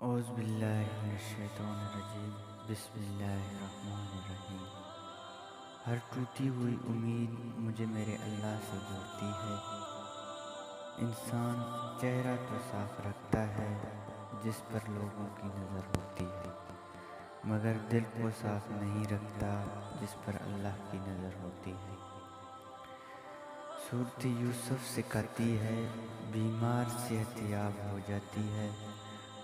اعوذ باللہ من الشیطان الرجیم بسم اللہ الرحمن الرحیم۔ ہر ٹوٹی ہوئی امید مجھے میرے اللہ سے جوڑتی ہے۔ انسان چہرہ تو صاف رکھتا ہے جس پر لوگوں کی نظر ہوتی ہے، مگر دل کو صاف نہیں رکھتا جس پر اللہ کی نظر ہوتی ہے۔ سورۃ یوسف سکھاتی ہے، بیمار صحت یاب ہو جاتی ہے،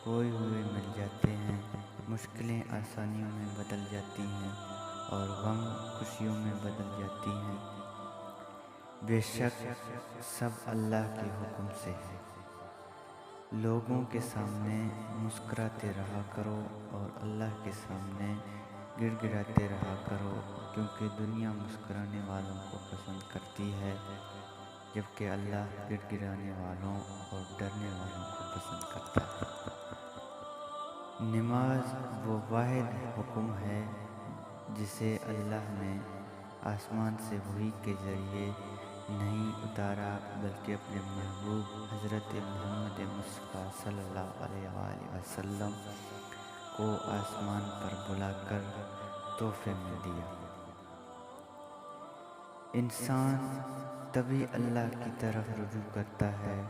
کھوئے ہوئے مل جاتے ہیں، مشکلیں آسانیوں میں بدل جاتی ہیں اور غم خوشیوں میں بدل جاتی ہیں۔ بے شک سب اللہ کے حکم سے ہے۔ لوگوں کے سامنے مسکراتے رہا کرو اور اللہ کے سامنے گڑ گڑاتے رہا کرو، کیونکہ دنیا مسکرانے والوں کو پسند کرتی ہے، جبکہ اللہ گڑ گڑانے والوں اور ڈرنے والوں کو پسند کرتا ہے۔ نماز وہ واحد حکم ہے جسے اللہ نے آسمان سے وحی کے ذریعے نہیں اتارا، بلکہ اپنے محبوب حضرت محمد مصطفیٰ صلی اللہ علیہ وآلہ وسلم کو آسمان پر بلا کر تحفے میں دیا۔ انسان تبھی اللہ کی طرف رجوع کرتا ہے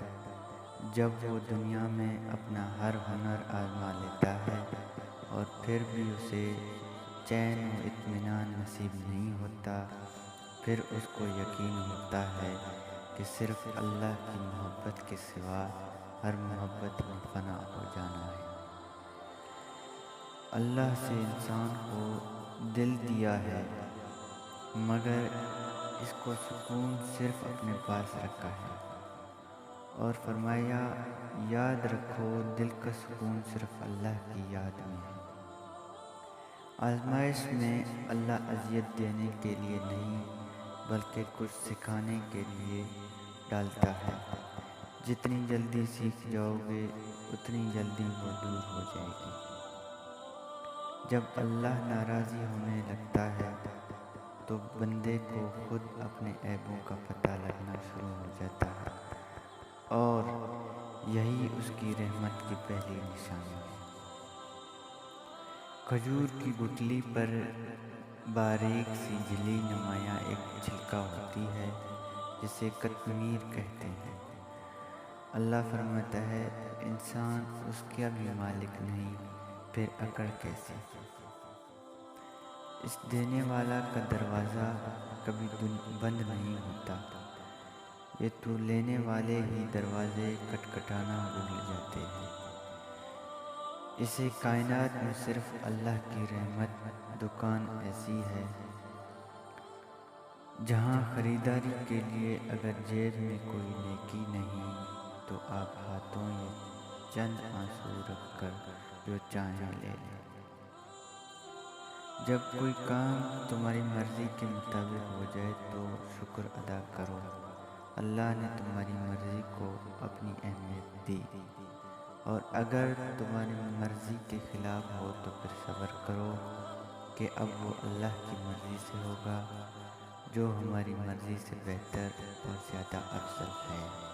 جب وہ دنیا میں اپنا ہر ہنر آزما لیتا ہے اور پھر بھی اسے چین و اطمینان نصیب نہیں ہوتا۔ پھر اس کو یقین ہوتا ہے کہ صرف اللہ کی محبت کے سوا ہر محبت میں فنا ہو جانا ہے۔ اللہ سے انسان کو دل دیا ہے، مگر اس کو سکون صرف اپنے پاس رکھا ہے، اور فرمایا یاد رکھو دل کا سکون صرف اللہ کی یاد میں ہے۔ آزمائش میں اللہ اذیت دینے کے لیے نہیں بلکہ کچھ سکھانے کے لیے ڈالتا ہے۔ جتنی جلدی سیکھ جاؤ گے اتنی جلدی وہ دور ہو جائے گی۔ جب اللہ ناراضی ہونے لگتا ہے تو بندے کو خود اپنے عیبوں کا پتہ لگنا شروع ہو جاتا ہے، اور یہی اس کی رحمت کی پہلی نشانی ہے۔ کھجور کی گٹلی پر باریک سی جلی نمایاں ایک چھلکا ہوتی ہے جسے قطمیر کہتے ہیں۔ اللہ فرماتا ہے انسان اس کا بھی مالک نہیں، پھر اکڑ کیسے؟ اس دینے والا کا دروازہ کبھی بند نہیں ہوتا، یہ تو لینے والے ہی دروازے کھٹکھٹانا بھول جاتے ہیں۔ اسے کائنات میں صرف اللہ کی رحمت دکان ایسی ہے جہاں خریداری کے لیے اگر جیب میں کوئی نیکی نہیں تو آپ ہاتھوں یہ چند آنسو رکھ کر جو چاہیں لے لیں۔ جب کوئی کام تمہاری مرضی کے مطابق ہو جائے تو شکر ادا کرو، اللہ نے تمہاری مرضی کو اپنی اہمیت دی، اور اگر تمہاری مرضی کے خلاف ہو تو پھر صبر کرو کہ اب وہ اللہ کی مرضی سے ہوگا جو ہماری مرضی سے بہتر اور زیادہ افضل ہے۔